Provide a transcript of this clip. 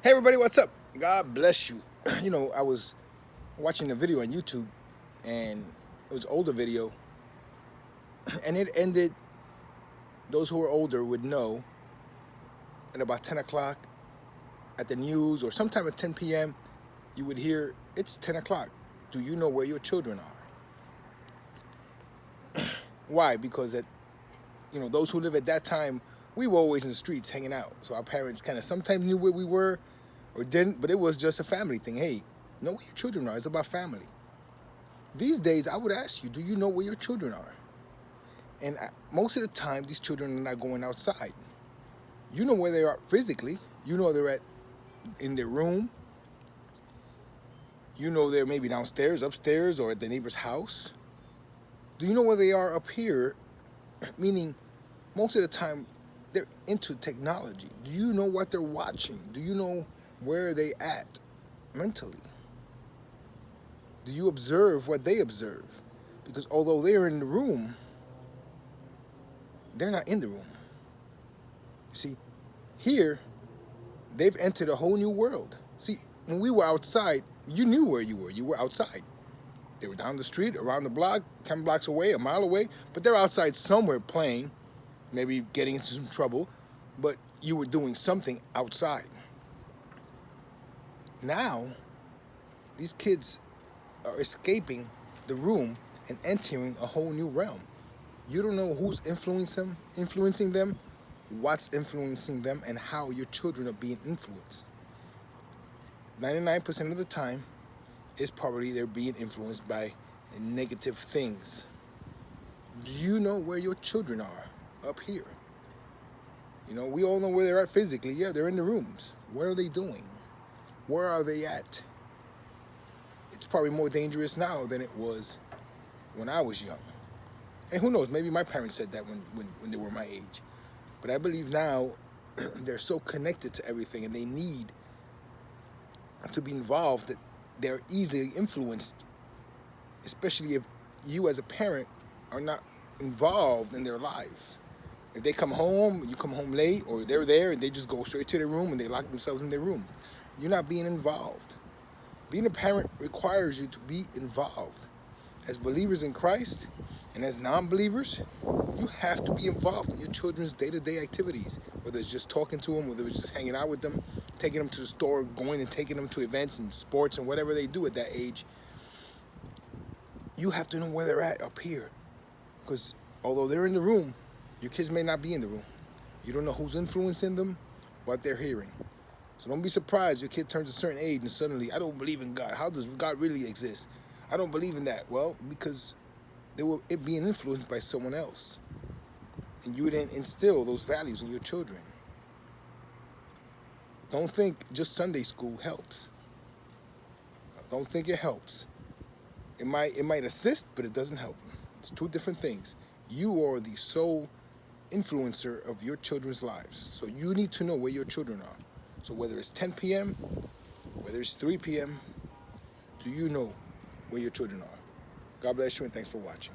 Hey everybody, what's up? God bless you. I was watching a video on YouTube and it was an older video and it ended, those who are older would know, at about 10 o'clock at the news or sometime at 10 p.m. you would hear, it's 10 o'clock. Do you know where your children are? Why? Because those who live at that time, we were always in the streets hanging out. So our parents kind of sometimes knew where we were or didn't, but it was just a family thing. Hey, know where your children are. It's about family. These days, I would ask you, do you know where your children are? And most of the time, these children are not going outside. You know where they are physically. You know they're in their room. You know they're maybe downstairs, upstairs, or at the neighbor's house. Do you know where they are up here? Meaning, most of the time, they're into technology. Do you know what they're watching? Do you know where they at mentally? Do you observe what they observe? Because although they're in the room, they're not in the room. You see, here, they've entered a whole new world. See, when we were outside, you knew where you were. You were outside. They were down the street, around the block, 10 blocks away, a mile away, but they're outside somewhere playing, maybe getting into some trouble, but you were doing something outside. Now, these kids are escaping the room and entering a whole new realm. You don't know who's influencing them, what's influencing them, and how your children are being influenced. 99% of the time, it's probably they're being influenced by negative things. Do you know where your children are up here? We all know where they're at physically. Yeah, they're in the rooms. What are they doing? Where are they at? It's probably more dangerous now than it was when I was young. And who knows, maybe my parents said that when they were my age. But I believe now they're so connected to everything and they need to be involved that they're easily influenced, especially if you as a parent are not involved in their lives. If they come home, you come home late, or they're there and they just go straight to their room and they lock themselves in their room. You're not being involved. Being a parent requires you to be involved. As believers in Christ and as non-believers, you have to be involved in your children's day-to-day activities, whether it's just talking to them, whether it's just hanging out with them, taking them to the store, going and taking them to events and sports and whatever they do at that age. You have to know where they're at up here, because although they're in the room, your kids may not be in the room. You don't know who's influencing them, what they're hearing. So don't be surprised your kid turns a certain age and suddenly, I don't believe in God. How does God really exist? I don't believe in that. Well, because they were being influenced by someone else. And you didn't instill those values in your children. Don't think just Sunday school helps. Don't think it helps. It might assist, but it doesn't help. It's two different things. You are the sole influencer of your children's lives. So you need to know where your children are. So whether it's 10 p.m., whether it's 3 p.m., do you know where your children are? God bless you and thanks for watching.